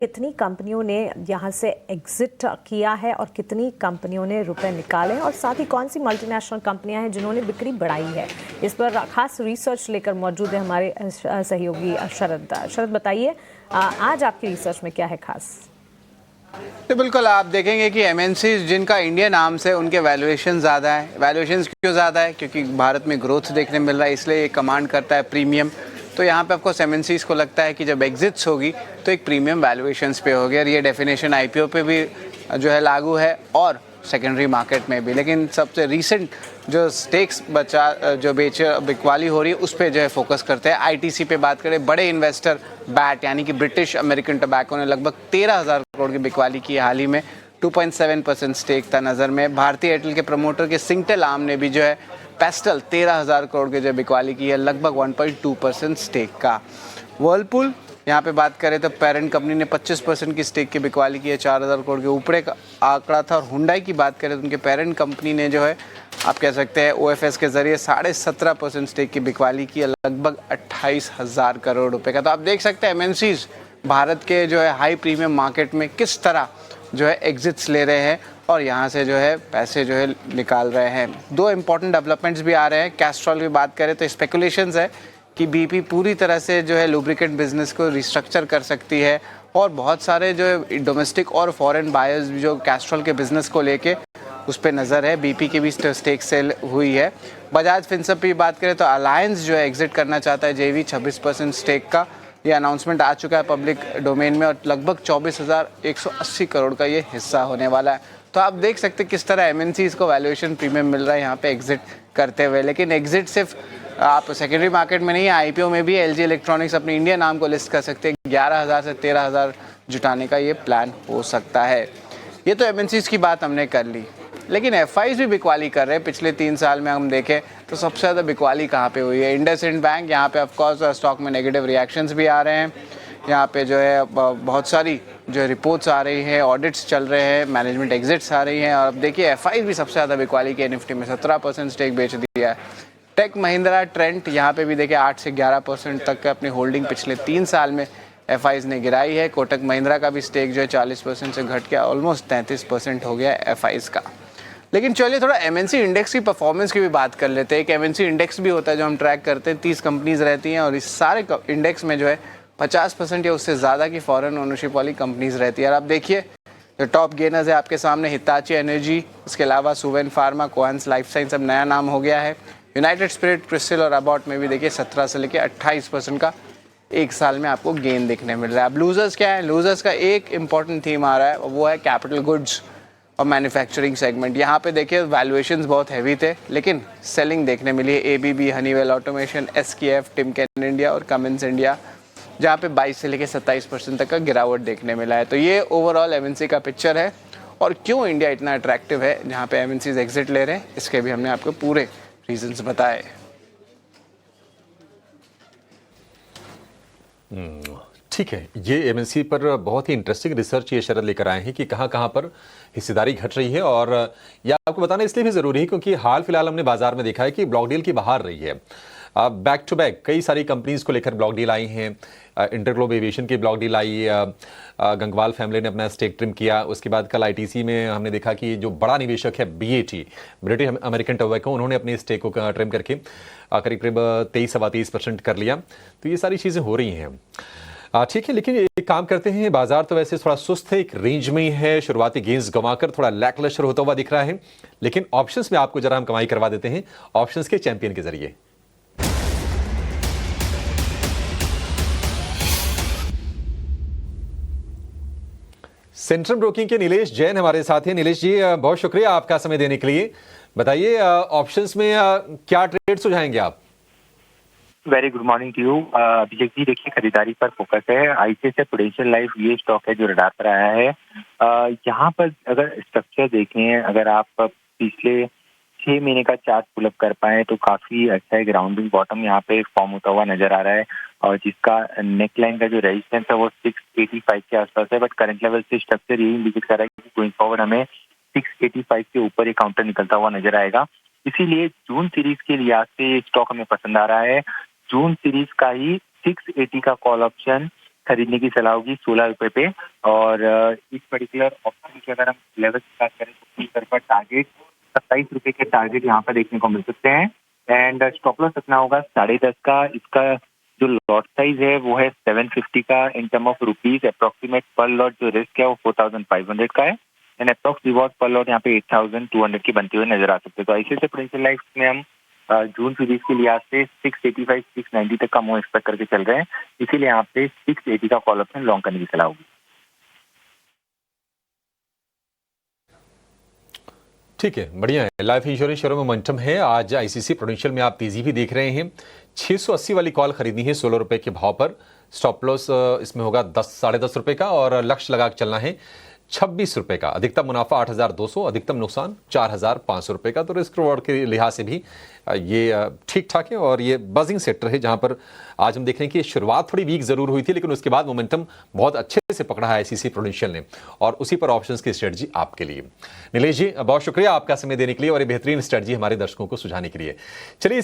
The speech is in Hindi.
कितनी कंपनियों ने यहाँ से एग्जिट किया है और कितनी कंपनियों ने रुपए निकाले और साथ ही कौन सी मल्टीनेशनल कंपनियां हैं जिन्होंने बिक्री बढ़ाई है, इस पर खास रिसर्च लेकर मौजूद है हमारे सहयोगी शरद। बताइए आज आपकी रिसर्च में क्या है खास? तो बिल्कुल आप देखेंगे कि एमएनसी जिनका इंडियन नाम से उनके वैल्यूएशन ज़्यादा है। वैल्यूएशन क्यों ज़्यादा है? क्योंकि भारत में ग्रोथ देखने मिल रहा है, इसलिए ये कमांड करता है प्रीमियम। तो यहाँ पे आपको एमएनसीज को लगता है कि जब एग्जिट्स होगी तो एक प्रीमियम वैल्यूएशंस पे होगी, और ये डेफिनेशन आईपीओ पे भी जो है लागू है और सेकेंडरी मार्केट में भी। लेकिन सबसे रीसेंट जो स्टेक्स जो बिकवाली हो रही है उस पर जो है फोकस करते हैं। आईटीसी पे बात करें, बड़े इन्वेस्टर बैट यानी कि ब्रिटिश अमेरिकन टबैको ने लगभग 13,000 करोड़ की बिकवाली की हाल ही में। 2.7% स्टेक था नज़र में। भारतीय एयरटेल के प्रमोटर के सिंगटेल आर्म ने भी जो है पेस्टल 13,000 करोड़ की जो बिकवाली की है, लगभग 1.2% स्टेक का। वर्लपूल यहाँ पे बात करें तो पेरेंट कंपनी ने 25% की स्टेक की बिकवाली की है, 4,000 करोड़ के ऊपर का आंकड़ा था। और हुंडई की बात करें तो उनके पेरेंट कंपनी ने जो है आप कह सकते हैं ओएफएस के जरिए 17.5% स्टेक की बिकवाली की है, लगभग 28,000 करोड़ रुपए का। तो आप देख सकते हैं एमएनसीज भारत के जो है हाई प्रीमियम मार्केट में किस तरह जो है एग्जिट्स ले रहे हैं और यहाँ से जो है पैसे जो है निकाल रहे हैं। दो इम्पॉर्टेंट डेवलपमेंट्स भी आ रहे हैं। कैस्ट्रॉल की बात करें तो स्पेकुलेशंस है कि बीपी पूरी तरह से जो है लुब्रिकेंट बिजनेस को रिस्ट्रक्चर कर सकती है, और बहुत सारे जो डोमेस्टिक और फॉरेन बायर्स जो कैस्ट्रॉल के बिजनेस को लेके उस पर नज़र है। बीपी की भी स्टेक सेल हुई है। बजाज फिनसर्व की बात करें तो अलायंस जो है एग्जिट करना चाहता है जेवी 26% स्टेक का। ये अनाउंसमेंट आ चुका है पब्लिक डोमेन में, और लगभग 24,180 करोड़ का ये हिस्सा होने वाला है। तो आप देख सकते हैं किस तरह एमएनसीज को वैल्यूएशन प्रीमियम मिल रहा है यहाँ पे एग्जिट करते हुए। लेकिन एग्जिट सिर्फ आप सेकेंडरी मार्केट में नहीं है, आईपीओ में भी एलजी इलेक्ट्रॉनिक्स अपने इंडिया नाम को लिस्ट कर सकते हैं। 11,000 से 13,000 जुटाने का ये प्लान हो सकता है। ये तो एमएनसीज की बात हमने कर ली, लेकिन एफआईज भी बिकवाली कर रहे हैं। पिछले 3 साल में हम देखें तो सबसे ज़्यादा बिकवाली कहाँ पे हुई है? इंडसइंड बैंक। यहाँ पे ऑफकोर्स स्टॉक में नेगेटिव रिएक्शंस भी आ रहे हैं। यहाँ पे जो है बहुत सारी जो रिपोर्ट्स आ रही हैं, ऑडिट्स चल रहे हैं, मैनेजमेंट एग्जिट्स आ रही हैं। और अब देखिए एफआईज भी सबसे ज़्यादा बिकवाली की है। निफ्टी में 17% स्टेक बेच दिया है। टेक महिंद्रा ट्रेंट यहाँ पे भी देखिए 8 से 11% तक अपनी होल्डिंग पिछले 3 साल में एफआईज ने गिराई है। कोटक महिंद्रा का भी स्टेक जो है 40% से घट के ऑलमोस्ट 33% हो गया एफआईज का। लेकिन चलिए थोड़ा एमएनसी इंडेक्स की परफॉर्मेंस की भी बात कर लेते हैं। एक एमएनसी इंडेक्स भी होता है जो हम ट्रैक करते हैं। 30 कंपनीज रहती हैं और इस सारे इंडेक्स में जो है 50% या उससे ज़्यादा की फॉरेन ओनरशिप वाली कंपनीज रहती है। और आप देखिए जो टॉप गेनर्स है आपके सामने, हिताची एनर्जी, इसके अलावा सुवेन फार्मा, कोहेंस लाइफ साइंस अब नया नाम हो गया है। यूनाइटेड स्पिरिट, क्रिस्टल और अबाउट में भी देखिए 17 से लेकर 28% का एक साल में आपको गेन देखने मिल रहा है। अब लूजर्स क्या है? लूजर्स का एक इंपॉर्टेंट थीम आ रहा है, वो है कैपिटल गुड्स और मैन्युफैक्चरिंग सेगमेंट। यहाँ पे देखिए वैल्यूएशंस बहुत हैवी थे, लेकिन सेलिंग देखने मिली है। ABB, Honeywell automation, SKF, Timken India और कमिंस इंडिया, जहाँ पे 22 से लेकर 27% तक का गिरावट देखने मिला है। तो ये ओवरऑल एमएनसी का पिक्चर है, और क्यों इंडिया इतना अट्रैक्टिव है जहाँ पे एमएनसीज एग्जिट ले रहे हैं, इसके भी हमने आपको पूरे रीजंस बताए। ठीक है, ये एमएनसी पर बहुत ही इंटरेस्टिंग रिसर्च ये शरद लेकर आए हैं कि कहाँ कहाँ पर हिस्सेदारी घट रही है। और यह आपको बताना इसलिए भी ज़रूरी है क्योंकि हाल फिलहाल हमने बाजार में देखा है कि ब्लॉक डील की बहार रही है। बैक टू बैक कई सारी कंपनीज को लेकर ब्लॉक डील आई हैं। इंटरग्लोब एविएशन की block deal I, Gangwal family ने अपना स्टेक ट्रिम किया। उसके बाद कल आईटीसी में हमने देखा कि जो बड़ा निवेशक है बीएटी, ब्रिटिश अमेरिकन टबैको, उन्होंने अपने स्टेक को ट्रिम करके करीब करीब 23-23% कर लिया। तो ये सारी चीज़ें हो रही हैं। ठीक है, लेकिन एक काम करते हैं, बाजार तो वैसे थोड़ा सुस्त है, एक रेंज में ही है, शुरुआती गेंस गंवाकर थोड़ा लैकलस्टर होता हुआ दिख रहा है। लेकिन ऑप्शंस में आपको जरा हम कमाई करवा देते हैं ऑप्शंस के चैंपियन के जरिए। सेंट्रम ब्रोकिंग के नीलेश जैन हमारे साथ हैं। नीलेश जी, बहुत शुक्रिया आपका समय देने के लिए। बताइए ऑप्शंस में क्या ट्रेड सुझाएंगे आप? Very good morning to you Abhishek ji. देखिए खरीदारी पर फोकस है। आईसीआईसीआई प्रूडेंशियल लाइफ ये स्टॉक है जो रडार पर आया है। यहाँ पर अगर स्ट्रक्चर देखें, अगर आप पिछले 6 महीने का चार्ट पुलअप कर पाए तो काफी अच्छा एक राउंडिंग बॉटम यहाँ पे फॉर्म होता हुआ नजर आ रहा है, और जिसका नेकलाइन का जो रेजिस्टेंस है वो 685 के आसपास है। बट करंट लेवल से स्ट्रक्चर यही इंडिकेट कर रहा है कि गोइंग फॉरवर्ड हमें 685 के ऊपर एक काउंटर निकलता हुआ नजर आएगा। इसीलिए जून सीरीज के लिहाज से स्टॉक हमें पसंद आ रहा है। जून सीरीज का ही 680 का कॉल ऑप्शन खरीदने की सलाह होगी 16 रुपए पे। और इस पर्टिकुलर ऑप्शन की अगर हम लेवल की बात करें तो ऊपर पर टारगेट 27 रुपए के टारगेट यहाँ पर देखने को मिल सकते हैं। एंड स्टॉप लॉस रखना होगा 10.5 का। इसका जो लॉट साइज है वो है 750 का in term of rupees. Approximate पर लॉट जो रिस्क है वो 4500 का है। एंड अप्रोक्स रिवॉर्ड पर लॉट यहाँ पे 8200 की बनते हुए नजर आ सकते हैं। तो ICICI प्रूडेंशियल लाइफ में हम जून सीरीज के लिहाज से 685 690 तक का मूव एक्सपेक्ट करके चल रहे हैं, इसीलिए यहाँ पे 680 का कॉल ऑप्शन लॉन्ग करने की सलाह होगी। ठीक है, बढ़िया है। लाइफ इंश्योरेंस शेयरों में मोमेंटम है। आज ICICI प्रूडेंशियल में आप तेजी भी देख रहे हैं। 680 वाली कॉल खरीदनी है 16 रुपए के भाव पर। स्टॉप लॉस इसमें होगा 10-10.5 रुपए का और लक्ष्य लगा के चलना है 26 रुपए का। अधिकतम मुनाफा 8,200, अधिकतम नुकसान 4,500 रुपए का। तो रिस्क रिवॉर्ड के लिहाज से भी ये ठीक ठाक है और ये बजिंग सेक्टर है जहां पर आज हम देख रहे हैं कि शुरुआत थोड़ी वीक जरूर हुई थी, लेकिन उसके बाद मोमेंटम बहुत अच्छे से पकड़ा है ICICI प्रूडेंशियल ने और उसी पर ऑप्शंस की स्ट्रेटजी आपके लिए। नीलेश जी, बहुत शुक्रिया आपका समय देने के लिए और ये बेहतरीन स्ट्रेटजी हमारे दर्शकों को सुझाने के लिए। चलिए